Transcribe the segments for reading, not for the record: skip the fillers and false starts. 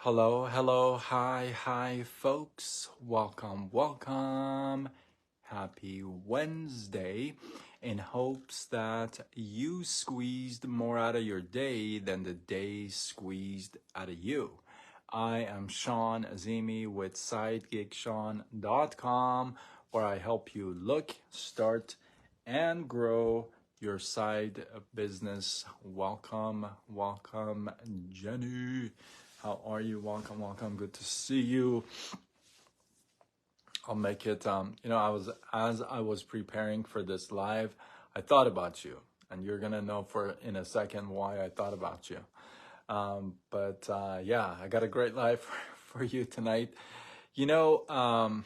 Hello, hello, hi, folks. Welcome. Happy Wednesday. In hopes that you squeezed more out of your day than the day squeezed out of you. I am Sean Azimi with SideGigSean.com, where I help you look, start, and grow your side business. Welcome, Jenny. How are you? Welcome. Good to see you. I'll make it. As I was preparing for this live, I thought about you, and you're gonna know in a second why I thought about you. Yeah, I got a great live for you tonight. I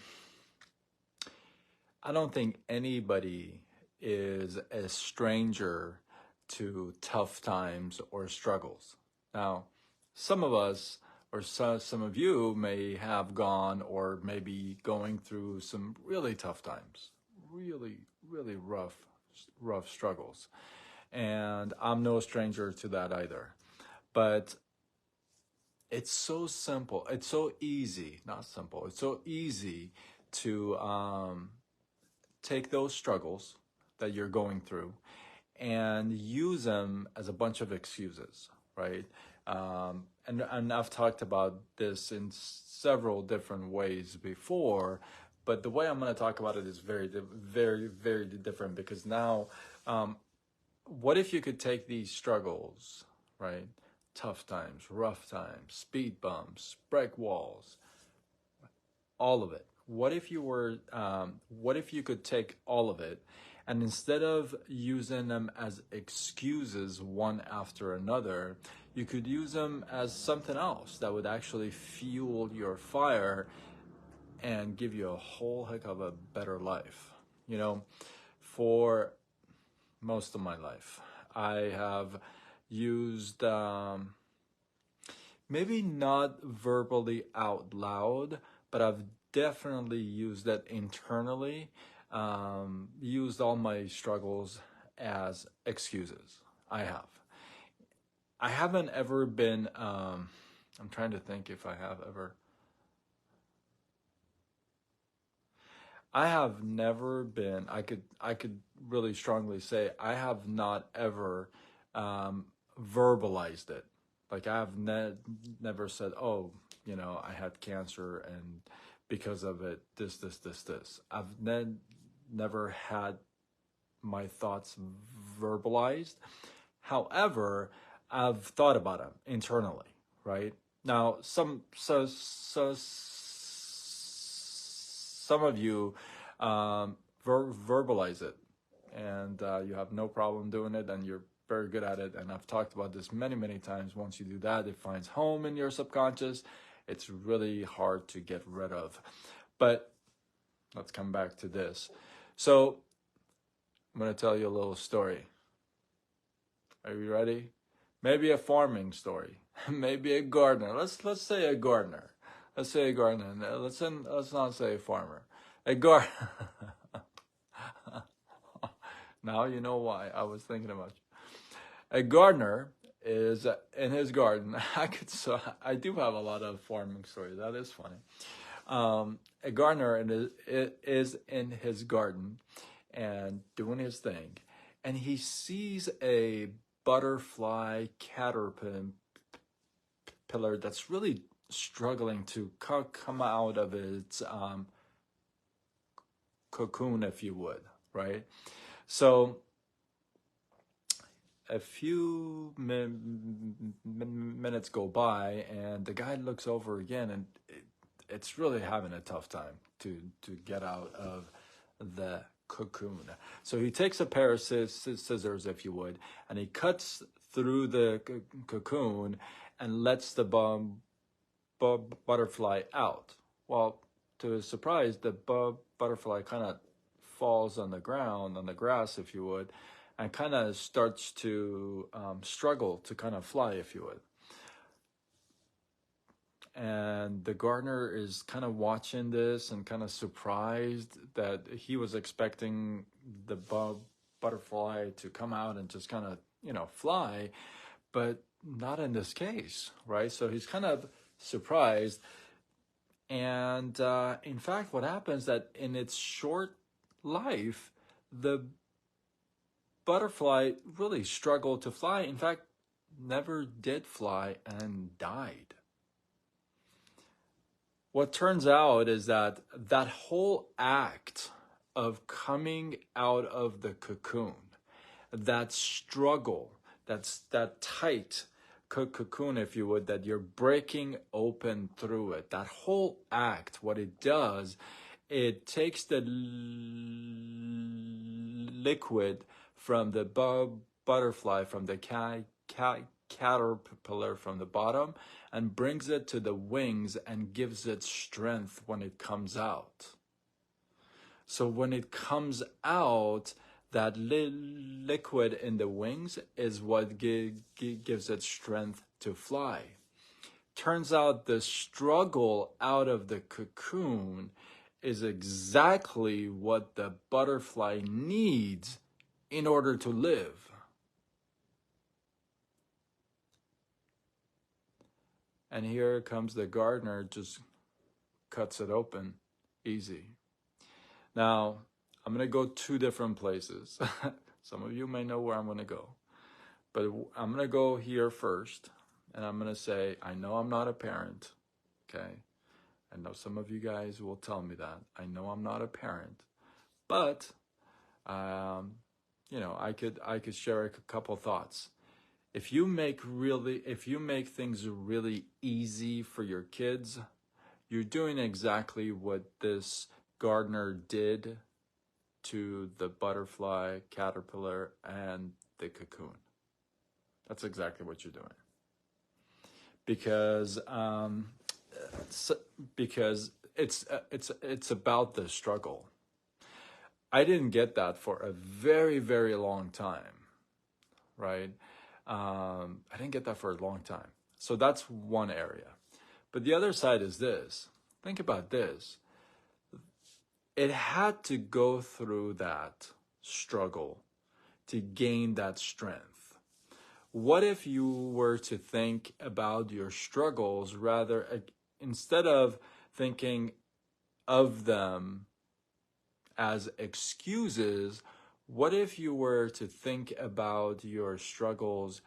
don't think anybody is a stranger to tough times or struggles. Now, some of us or some of you may have gone or maybe going through some really tough times, really rough struggles. And I'm no stranger to that either. But it's so simple. It's so easy, not simple. It's so easy to take those struggles that you're going through and use them as a bunch of excuses, right? And I've talked about this in several different ways before, but the way I'm going to talk about it is very different because now, what if you could take these struggles, right? Tough times, rough times, speed bumps, break walls, all of it. What if you could take all of it, and instead of using them as excuses one after another, you could use them as something else that would actually fuel your fire and give you a whole heck of a better life. For most of my life, I have used, maybe not verbally out loud, but I've definitely used that internally, used all my struggles as excuses. I haven't ever been, I'm trying to think if I have ever. I have never been, I could really strongly say I have not ever verbalized it. Like I have never said, oh, I had cancer and because of it, this. I've never had my thoughts verbalized. However, I've thought about them internally, right? Now, some of you verbalize it, and you have no problem doing it, and you're very good at it. And I've talked about this many times. Once you do that, it finds home in your subconscious. It's really hard to get rid of. But let's come back to this. So I'm going to tell you a little story. Are you ready? Maybe a farming story. Maybe a gardener. Let's say a gardener. Let's say a gardener. Let's not say a farmer. A gardener. Now you know why I was thinking about you. A gardener is in his garden. I do have a lot of farming stories. That is funny. A gardener is in his garden and doing his thing, and he sees a butterfly caterpillar that's really struggling to come out of its cocoon, if you would, right? So a few minutes go by, and the guy looks over again, and it's really having a tough time to get out of the cocoon. So he takes a pair of scissors, if you would, and he cuts through the cocoon and lets the butterfly out. Well, to his surprise, the butterfly kind of falls on the ground, on the grass, if you would, and kind of starts to struggle to kind of fly, if you would. And the gardener is kind of watching this and kind of surprised that he was expecting the butterfly to come out and just kind of, fly, but not in this case, right? So he's kind of surprised. And in fact, what happens that in its short life, the butterfly really struggled to fly. In fact, never did fly and died. What turns out is that that whole act of coming out of the cocoon, that struggle, that's that tight cocoon, if you would, that you're breaking open through it, that whole act, what it does, it takes the liquid from the butterfly, from the caterpillar from the bottom, and brings it to the wings and gives it strength when it comes out. So when it comes out, that liquid in the wings is what gives it strength to fly. Turns out the struggle out of the cocoon is exactly what the butterfly needs in order to live. And here comes the gardener, just cuts it open, easy. Now, I'm going to go two different places. Some of you may know where I'm going to go. But I'm going to go here first. And I'm going to say, I know I'm not a parent. Okay? I know some of you guys will tell me that. I know I'm not a parent. But, I could share a couple thoughts. If you make things really easy for your kids, you're doing exactly what this gardener did to the butterfly, caterpillar, and the cocoon. That's exactly what you're doing. Because it's about the struggle. I didn't get that for a very, very long time, right? I didn't get that for a long time. So that's one area. But the other side is this. Think about this. It had to go through that struggle to gain that strength. What if you were to think about your struggles rather, instead of thinking of them as excuses, what if you were to think about your struggles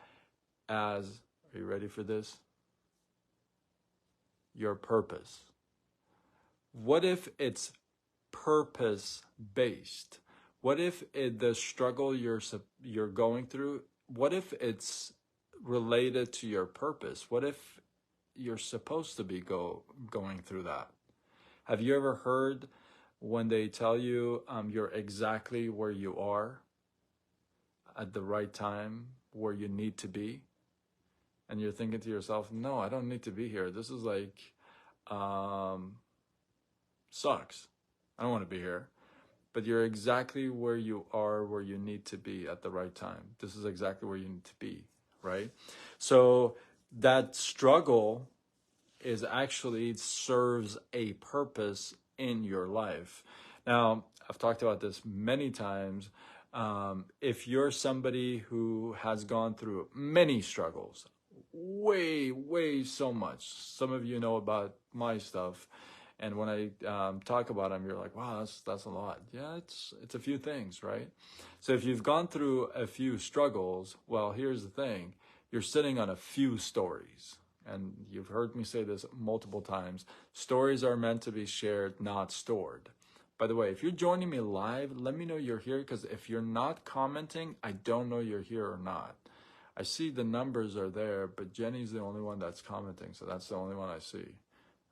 as, are you ready for this? Your purpose. What if it's purpose-based? What if the struggle you're going through, what if it's related to your purpose? What if you're supposed to be going through that? Have you ever heard when they tell you you're exactly where you are at the right time, where you need to be? And you're thinking to yourself, no, I don't need to be here. This is like, sucks. I don't want to be here. But you're exactly where you are, where you need to be at the right time. This is exactly where you need to be, right? So that struggle is actually serves a purpose in your life. Now, I've talked about this many times. If you're somebody who has gone through many struggles, way so much. Some of you know about my stuff, and when I talk about them, you're like, wow, that's a lot. Yeah, it's a few things, right? So if you've gone through a few struggles, well, here's the thing. You're sitting on a few stories. And you've heard me say this multiple times. Stories are meant to be shared, not stored. By the way, if you're joining me live, let me know you're here, because if you're not commenting, I don't know you're here or not. I see the numbers are there, but Jenny's the only one that's commenting, so that's the only one I see.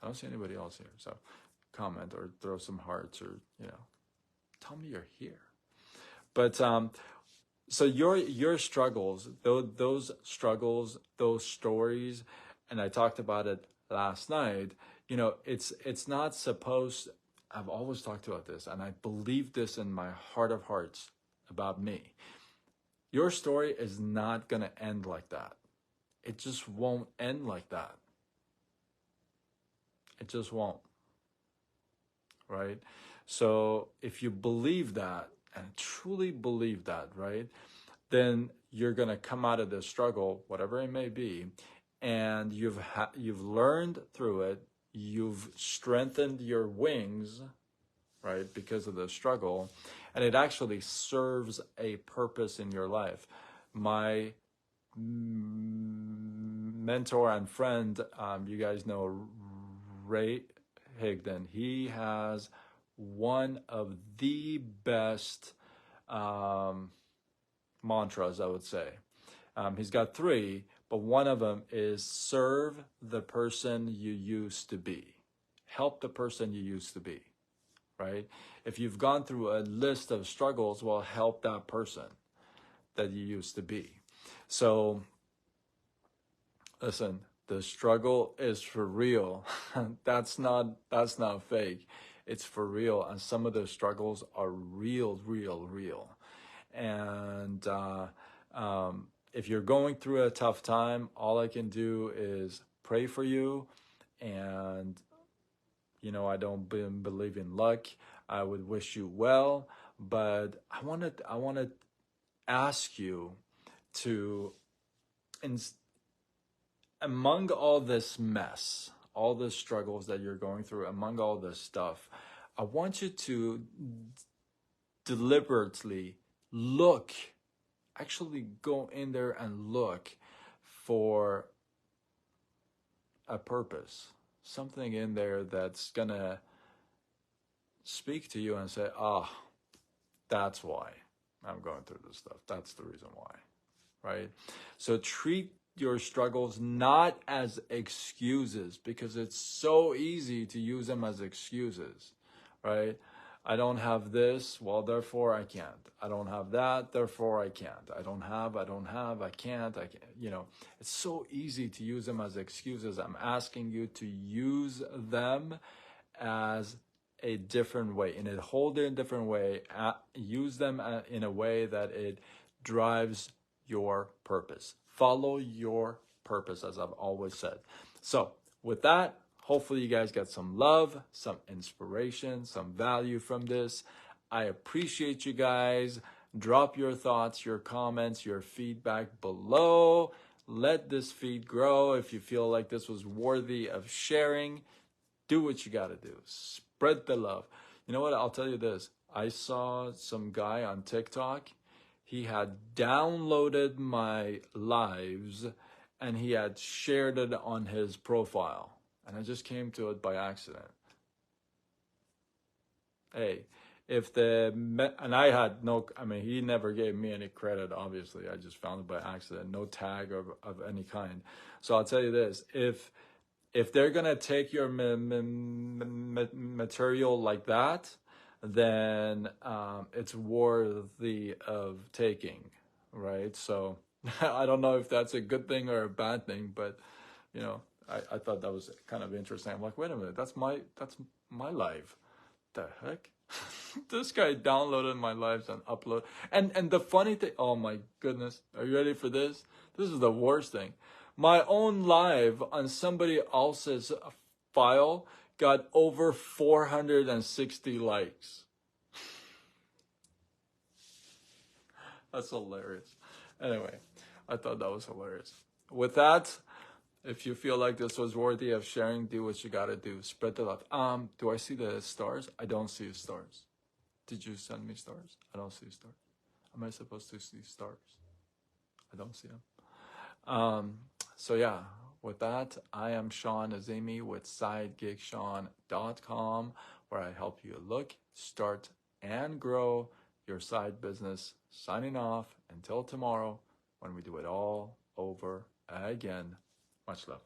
I don't see anybody else here, so comment or throw some hearts or, tell me you're here. But so your struggles, those struggles, those stories, and I talked about it last night, it's not supposed, I've always talked about this, and I believe this in my heart of hearts about me. Your story is not going to end like that. It just won't end like that. It just won't. Right? So if you believe that and truly believe that, right, then you're going to come out of this struggle, whatever it may be, and you've learned through it, you've strengthened your wings, right, because of the struggle, and it actually serves a purpose in your life. My mentor and friend, you guys know Ray Higdon. He has one of the best mantras, I would say. He's got three, but one of them is serve the person you used to be. Help the person you used to be, right? If you've gone through a list of struggles, well, help that person that you used to be. So, listen, the struggle is for real. That's not fake. It's for real, and some of the struggles are real. And if you're going through a tough time, all I can do is pray for you. And I don't believe in luck. I would wish you well, but I want to ask you to, among all this mess, all the struggles that you're going through, among all this stuff, I want you to deliberately actually go in there and look for a purpose, something in there that's gonna speak to you and say, that's why I'm going through this stuff. That's the reason why, right? So treat your struggles not as excuses, because it's so easy to use them as excuses, right? I don't have this, well, therefore I can't. I don't have that, therefore I can't. I don't have, I can't. It's so easy to use them as excuses. I'm asking you to use them as a different way, in a whole different way. Use them in a way that it drives your purpose. Follow your purpose, as I've always said. So with that, hopefully you guys got some love, some inspiration, some value from this. I appreciate you guys. Drop your thoughts, your comments, your feedback below. Let this feed grow. If you feel like this was worthy of sharing, do what you got to do. Spread the love. You know what? I'll tell you this. I saw some guy on TikTok. He had downloaded my lives and he had shared it on his profile. And I just came to it by accident. Hey, and I had he never gave me any credit, obviously. I just found it by accident. No tag of any kind. So I'll tell you this. If they're going to take your material like that, then it's worthy of taking, right? So I don't know if that's a good thing or a bad thing, but I thought that was kind of interesting. I'm like, wait a minute, that's my live. The heck? This guy downloaded my lives and upload. And the funny thing, oh my goodness, are you ready for this? This is the worst thing. My own live on somebody else's file got over 460 likes. That's hilarious. Anyway, I thought that was hilarious. With that, if you feel like this was worthy of sharing, do what you gotta do. Spread the love. Do I see the stars? I don't see stars. Did you send me stars? I don't see stars. Am I supposed to see stars? I don't see them. So yeah, with that, I am Sean Azimi with SideGigSean.com, where I help you look, start, and grow your side business. Signing off until tomorrow when we do it all over again. Much love.